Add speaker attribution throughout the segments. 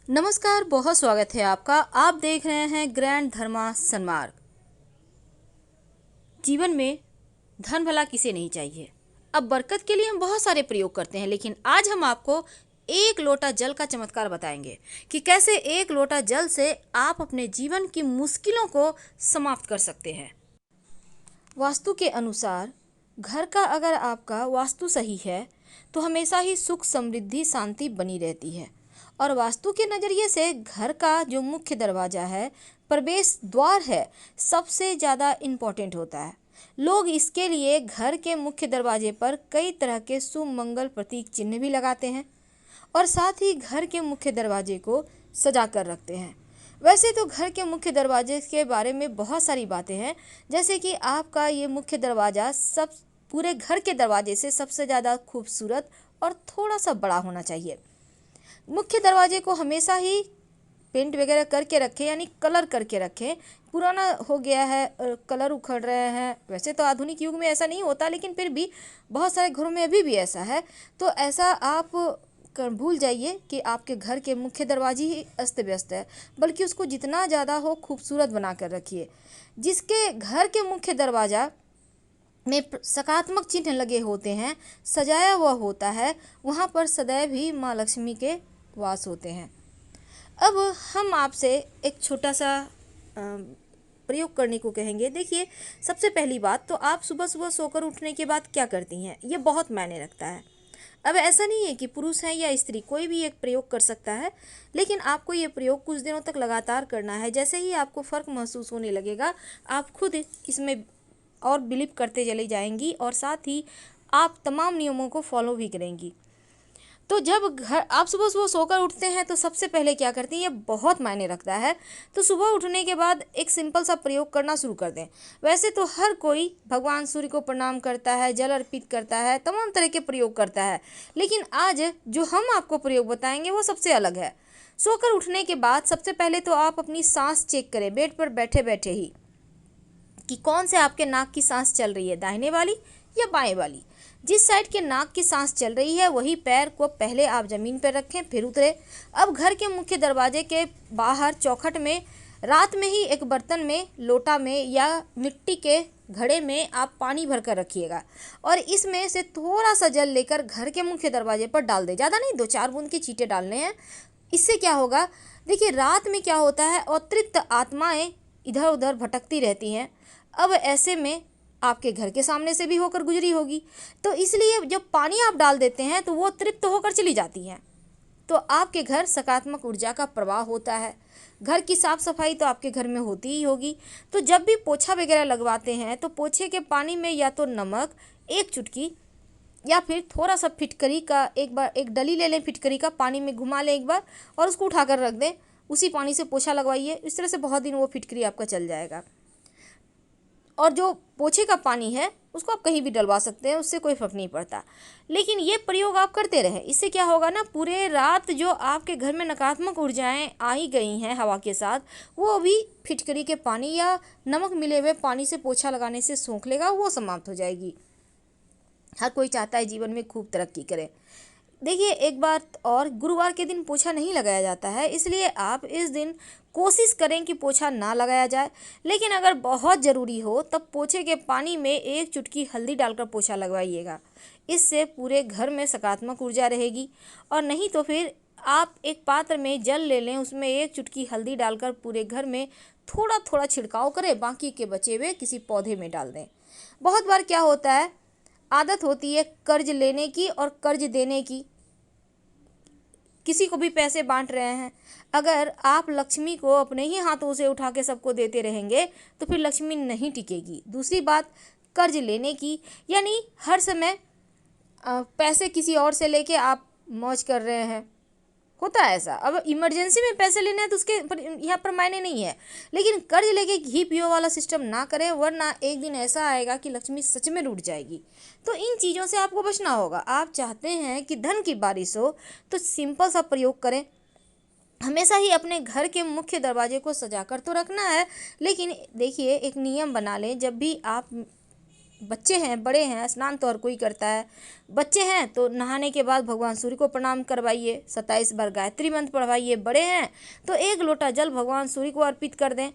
Speaker 1: नमस्कार, बहुत स्वागत है आपका। आप देख रहे हैं ग्रैंड धर्मा सन्मार्ग। जीवन में धन भला किसे नहीं चाहिए। अब बरकत के लिए हम बहुत सारे प्रयोग करते हैं, लेकिन आज हम आपको एक लोटा जल का चमत्कार बताएंगे कि कैसे एक लोटा जल से आप अपने जीवन की मुश्किलों को समाप्त कर सकते हैं। वास्तु के अनुसार घर का अगर आपका वास्तु सही है तो हमेशा ही सुख, समृद्धि, शांति बनी रहती है। और वास्तु के नज़रिए से घर का जो मुख्य दरवाज़ा है, प्रवेश द्वार है, सबसे ज़्यादा इम्पोर्टेंट होता है। लोग इसके लिए घर के मुख्य दरवाजे पर कई तरह के शुभ मंगल प्रतीक चिन्ह भी लगाते हैं और साथ ही घर के मुख्य दरवाजे को सजा कर रखते हैं। वैसे तो घर के मुख्य दरवाजे के बारे में बहुत सारी बातें हैं, जैसे कि आपका ये मुख्य दरवाज़ा सब पूरे घर के दरवाजे से सबसे ज़्यादा खूबसूरत और थोड़ा सा बड़ा होना चाहिए। मुख्य दरवाजे को हमेशा ही पेंट वगैरह करके रखें, यानी कलर करके रखें। पुराना हो गया है, कलर उखड़ रहे हैं। वैसे तो आधुनिक युग में ऐसा नहीं होता, लेकिन फिर भी बहुत सारे घरों में अभी भी ऐसा है। तो ऐसा आप भूल जाइए कि आपके घर के मुख्य दरवाजे ही अस्त व्यस्त है, बल्कि उसको जितना ज़्यादा हो खूबसूरत बना कर रखिए। जिसके घर के मुख्य दरवाज़ा में सकारात्मक चिन्ह लगे होते हैं, सजाया हुआ होता है, वहाँ पर सदैव ही माँ लक्ष्मी के वास होते हैं। अब हम आपसे एक छोटा सा प्रयोग करने को कहेंगे। देखिए, सबसे पहली बात तो आप सुबह सुबह सोकर उठने के बाद क्या करती हैं, ये बहुत मायने रखता है। अब ऐसा नहीं है कि पुरुष है या स्त्री, कोई भी एक प्रयोग कर सकता है, लेकिन आपको ये प्रयोग कुछ दिनों तक लगातार करना है। जैसे ही आपको फ़र्क महसूस होने लगेगा, आप खुद इसमें और बिलीव करते चली जाएंगी और साथ ही आप तमाम नियमों को फॉलो भी करेंगी। तो जब घर आप सुबह सुबह सोकर उठते हैं तो सबसे पहले क्या करती हैं, ये बहुत मायने रखता है। तो सुबह उठने के बाद एक सिंपल सा प्रयोग करना शुरू कर दें। वैसे तो हर कोई भगवान सूर्य को प्रणाम करता है, जल अर्पित करता है, तमाम तरह के प्रयोग करता है, लेकिन आज जो हम आपको प्रयोग बताएंगे वो सबसे अलग है। सोकर उठने के बाद सबसे पहले तो आप अपनी सांस चेक करें, बेड पर बैठे बैठे ही, कि कौन से आपके नाक की सांस चल रही है, दाहिने वाली या बाएं वाली। जिस साइड के नाक की सांस चल रही है वही पैर को पहले आप ज़मीन पर रखें, फिर उतरे। अब घर के मुख्य दरवाजे के बाहर चौखट में रात में ही एक बर्तन में, लोटा में या मिट्टी के घड़े में आप पानी भर कर रखिएगा और इसमें से थोड़ा सा जल लेकर घर के मुख्य दरवाजे पर डाल दें। ज़्यादा नहीं, 2-4 बूंद के छींटे डालने हैं। इससे क्या होगा, देखिए रात में क्या होता है, अतृप्त आत्माएं इधर उधर भटकती रहती हैं। अब ऐसे में आपके घर के सामने से भी होकर गुजरी होगी, तो इसलिए जब पानी आप डाल देते हैं तो वो तृप्त होकर चली जाती हैं, तो आपके घर सकारात्मक ऊर्जा का प्रवाह होता है। घर की साफ़ सफाई तो आपके घर में होती ही होगी। तो जब भी पोछा वगैरह लगवाते हैं तो पोछे के पानी में या तो नमक 1 चुटकी या फिर थोड़ा सा फिटकरी का, एक डली ले लें, फिटकरी का पानी में घुमा लें एक बार और उसको उठाकर रख दें। उसी पानी से पोछा लगवाइए। इस तरह से बहुत दिन वो फिटकरी आपका चल जाएगा। और जो पोछे का पानी है उसको आप कहीं भी डलवा सकते हैं, उससे कोई फ़र्क नहीं पड़ता। लेकिन ये प्रयोग आप करते रहें। इससे क्या होगा ना, पूरे रात जो आपके घर में नकारात्मक ऊर्जाएं आई गई हैं हवा के साथ, वो भी फिटकरी के पानी या नमक मिले हुए पानी से पोछा लगाने से सोख लेगा, वो समाप्त हो जाएगी। हर कोई चाहता है जीवन में खूब तरक्की करे। देखिए, एक बात और, गुरुवार के दिन पोछा नहीं लगाया जाता है, इसलिए आप इस दिन कोशिश करें कि पोछा ना लगाया जाए। लेकिन अगर बहुत ज़रूरी हो तब पोछे के पानी में 1 चुटकी हल्दी डालकर पोछा लगवाइएगा। इससे पूरे घर में सकारात्मक ऊर्जा रहेगी। और नहीं तो फिर आप एक पात्र में जल ले लें, उसमें 1 चुटकी हल्दी डालकर पूरे घर में थोड़ा थोड़ा छिड़काव करें, बाकी के बचे हुए किसी पौधे में डाल दें। बहुत बार क्या होता है, आदत होती है कर्ज लेने की और कर्ज देने की। किसी को भी पैसे बांट रहे हैं, अगर आप लक्ष्मी को अपने ही हाथों से उठा के सबको देते रहेंगे तो फिर लक्ष्मी नहीं टिकेगी। दूसरी बात, कर्ज लेने की, यानी हर समय पैसे किसी और से लेके आप मौज कर रहे हैं, होता है ऐसा। अब इमरजेंसी में पैसे लेने हैं तो उसके पर यहाँ पर मायने नहीं है, लेकिन कर्ज लेके घी पियो वाला सिस्टम ना करें, वरना एक दिन ऐसा आएगा कि लक्ष्मी सच में रूठ जाएगी। तो इन चीज़ों से आपको बचना होगा। आप चाहते हैं कि धन की बारिश हो तो सिंपल सा प्रयोग करें। हमेशा ही अपने घर के मुख्य दरवाजे को सजा कर तो रखना है, लेकिन देखिए एक नियम बना लें, जब भी आप बच्चे हैं, बड़े हैं, स्नान तो हर कोई करता है। बच्चे हैं तो नहाने के बाद भगवान सूर्य को प्रणाम करवाइए, 27 बार गायत्री मंत्र पढ़वाइए। बड़े हैं तो 1 लोटा जल भगवान सूर्य को अर्पित कर दें।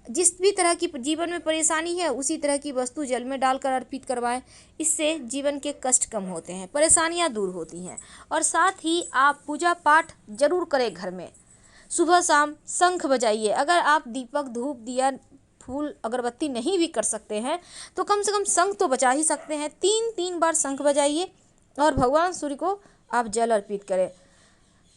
Speaker 1: जिस भी तरह की जीवन में परेशानी है उसी तरह की वस्तु जल में डालकर अर्पित करवाएं। इससे जीवन के कष्ट कम होते हैं, परेशानियां दूर होती हैं। और साथ ही आप पूजा पाठ जरूर करें घर में। सुबह शाम शंख बजाइए। अगर आप दीपक, धूप, दिया, फूल, अगरबत्ती नहीं भी कर सकते हैं तो कम से कम शंख तो बजा ही सकते हैं। 3 बार शंख बजाइए और भगवान सूर्य को आप जल अर्पित करें।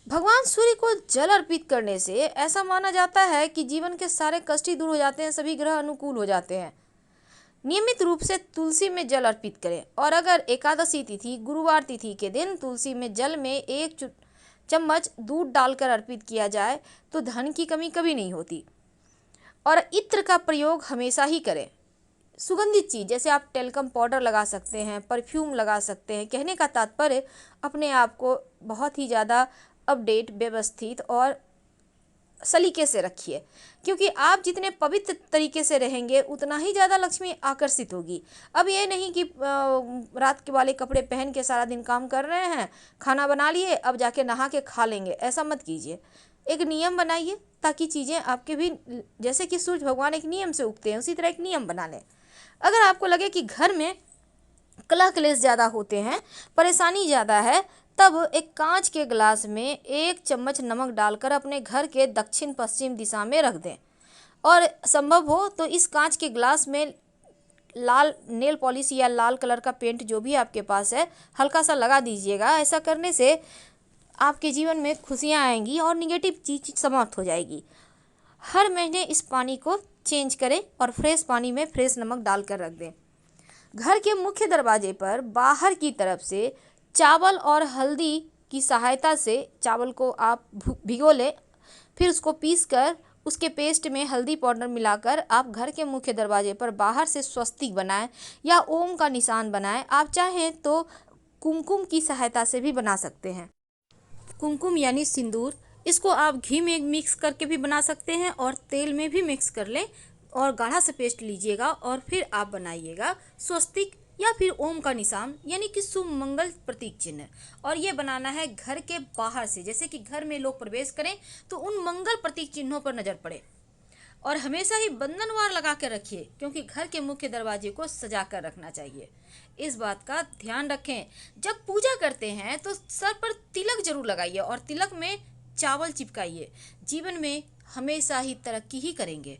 Speaker 1: भगवान सूर्य को जल अर्पित करने से ऐसा माना जाता है कि जीवन के सारे कष्ट ही दूर हो जाते हैं, सभी ग्रह अनुकूल हो जाते हैं। नियमित रूप से तुलसी में जल अर्पित करें। और अगर एकादशी तिथि, गुरुवार तिथि के दिन तुलसी में जल में 1 चम्मच दूध डालकर अर्पित किया जाए तो धन की कमी कभी नहीं होती। और इत्र का प्रयोग हमेशा ही करें। सुगंधित चीज़ जैसे आप टेल्कम पाउडर लगा सकते हैं, परफ्यूम लगा सकते हैं। कहने का तात्पर्य अपने आप को बहुत ही ज़्यादा अपडेट, व्यवस्थित और सलीके से रखिए, क्योंकि आप जितने पवित्र तरीके से रहेंगे उतना ही ज़्यादा लक्ष्मी आकर्षित होगी। अब ये नहीं कि रात के वाले कपड़े पहन के सारा दिन काम कर रहे हैं, खाना बना लिए, अब जाके नहा के खा लेंगे, ऐसा मत कीजिए। एक नियम बनाइए ताकि चीज़ें आपके भी, जैसे कि सूर्य भगवान एक नियम से उगते हैं उसी तरह एक नियम बना लें। अगर आपको लगे कि घर में कलह क्लेश ज़्यादा होते हैं, परेशानी ज़्यादा है, तब एक कांच के गिलास में 1 चम्मच नमक डालकर अपने घर के दक्षिण पश्चिम दिशा में रख दें। और संभव हो तो इस कांच के गिलास में लाल नेल पॉलिश या लाल कलर का पेंट जो भी आपके पास है हल्का सा लगा दीजिएगा। ऐसा करने से आपके जीवन में खुशियाँ आएंगी और निगेटिव चीज़ समाप्त हो जाएगी। हर महीने इस पानी को चेंज करें और फ्रेश पानी में फ्रेश नमक डालकर रख दें। घर के मुख्य दरवाजे पर बाहर की तरफ से चावल और हल्दी की सहायता से चावल को आप भिगो लें, फिर उसको पीसकर उसके पेस्ट में हल्दी पाउडर मिलाकर आप घर के मुख्य दरवाजे पर बाहर से स्वस्तिक बनाएं या ओम का निशान बनाएं। आप चाहें तो कुमकुम की सहायता से भी बना सकते हैं। कुमकुम यानी सिंदूर, इसको आप घी में मिक्स करके भी बना सकते हैं और तेल में भी मिक्स कर लें और गाढ़ा सा पेस्ट लीजिएगा और फिर आप बनाइएगा स्वस्तिक या फिर ओम का निशान यानी कि शुभ मंगल प्रतीक चिन्ह। और ये बनाना है घर के बाहर से, जैसे कि घर में लोग प्रवेश करें तो उन मंगल प्रतीक चिन्हों पर नजर पड़े। और हमेशा ही बंधनवार लगा कर रखिए, क्योंकि घर के मुख्य दरवाजे को सजा कर रखना चाहिए। इस बात का ध्यान रखें। जब पूजा करते हैं तो सर पर तिलक जरूर लगाइए और तिलक में चावल चिपकाइए। जीवन में हमेशा ही तरक्की ही करेंगे।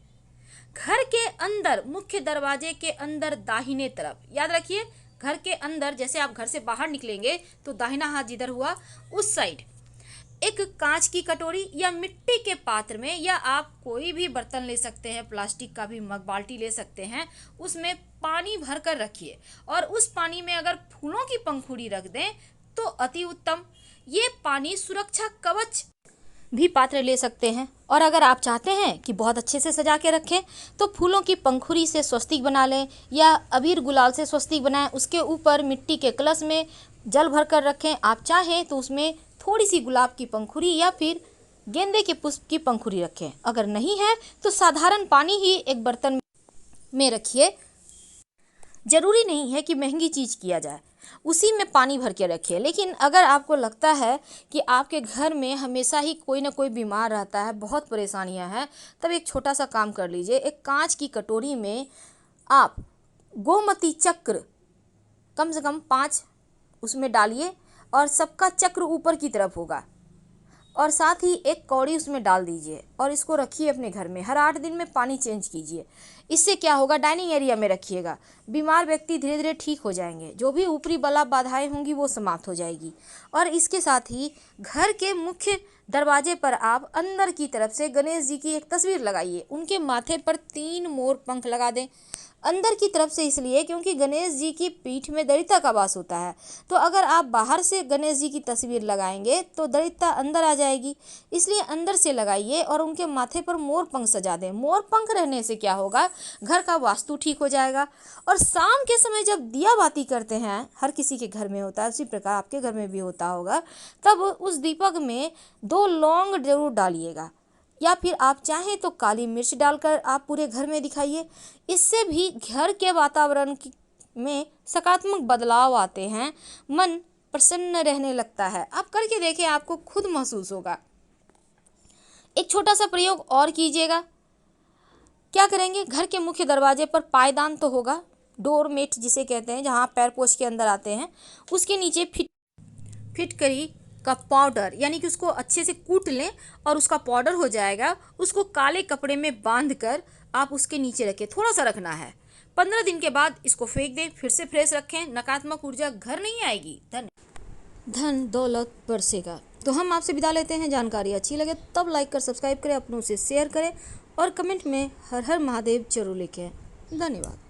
Speaker 1: घर के अंदर, मुख्य दरवाजे के अंदर दाहिने तरफ, याद रखिए घर के अंदर, जैसे आप घर से बाहर निकलेंगे तो दाहिना हाथ जिधर हुआ उस साइड एक कांच की कटोरी या मिट्टी के पात्र में, या आप कोई भी बर्तन ले सकते हैं, प्लास्टिक का भी मग, बाल्टी ले सकते हैं, उसमें पानी भर कर रखिए। और उस पानी में अगर फूलों की पंखुड़ी रख दें तो अति उत्तम। ये पानी सुरक्षा कवच भी पात्र ले सकते हैं। और अगर आप चाहते हैं कि बहुत अच्छे से सजा के रखें तो फूलों की पंखुड़ी से स्वस्तिक बना लें या अबीर गुलाल से स्वस्तिक बनाएं। उसके ऊपर मिट्टी के कलश में जल भर कर रखें। आप चाहें तो उसमें थोड़ी सी गुलाब की पंखुड़ी या फिर गेंदे के पुष्प की पंखुड़ी रखें। अगर नहीं है तो साधारण पानी ही एक बर्तन में रखिए। जरूरी नहीं है कि महंगी चीज़ किया जाए, उसी में पानी भर के रखिए। लेकिन अगर आपको लगता है कि आपके घर में हमेशा ही कोई ना कोई बीमार रहता है, बहुत परेशानियां हैं, तब एक छोटा सा काम कर लीजिए। एक कांच की कटोरी में आप गोमती चक्र कम से कम 5 उसमें डालिए और सबका चक्र ऊपर की तरफ होगा, और साथ ही एक कौड़ी उसमें डाल दीजिए और इसको रखिए अपने घर में। हर 8 दिन में पानी चेंज कीजिए। इससे क्या होगा, डाइनिंग एरिया में रखिएगा। बीमार व्यक्ति धीरे धीरे ठीक हो जाएंगे, जो भी ऊपरी बला बाधाएं होंगी वो समाप्त हो जाएगी। और इसके साथ ही घर के मुख्य दरवाजे पर आप अंदर की तरफ से गणेश जी की एक तस्वीर लगाइए। उनके माथे पर 3 मोर पंख लगा दें। अंदर की तरफ से इसलिए क्योंकि गणेश जी की पीठ में दरिद्रता का वास होता है। तो अगर आप बाहर से गणेश जी की तस्वीर लगाएंगे तो दरिद्रता अंदर आ जाएगी, इसलिए अंदर से लगाइए और उनके माथे पर मोर पंख सजा दें। मोर पंख रहने से क्या होगा, घर का वास्तु ठीक हो जाएगा। और शाम के समय जब दिया बाती करते हैं, हर किसी के घर में होता है, उसी प्रकार आपके घर में भी होता होगा, तब उस दीपक में 2 लौंग जरूर डालिएगा, या फिर आप चाहें तो काली मिर्च डालकर आप पूरे घर में दिखाइए। इससे भी घर के वातावरण में सकारात्मक बदलाव आते हैं, मन प्रसन्न रहने लगता है। आप करके देखिए, आपको खुद महसूस होगा। एक छोटा सा प्रयोग और कीजिएगा। क्या करेंगे, घर के मुख्य दरवाजे पर पायदान तो होगा, डोरमेट जिसे कहते हैं, जहाँ पैर पोछ के अंदर आते हैं, उसके नीचे फिटकरी का पाउडर, यानी कि उसको अच्छे से कूट लें और उसका पाउडर हो जाएगा। उसको काले कपड़े में बांध कर आप उसके नीचे रखें, थोड़ा सा रखना है। 15 दिन के बाद इसको फेंक दें, फिर से फ्रेश रखें। नकारात्मक ऊर्जा घर नहीं आएगी, धन दौलत बरसेगा। तो हम आपसे विदा लेते हैं। जानकारी अच्छी लगे तब लाइक कर सब्सक्राइब करें, अपनों से शेयर करें और कमेंट में हर हर महादेव जरूर लिखें। धन्यवाद।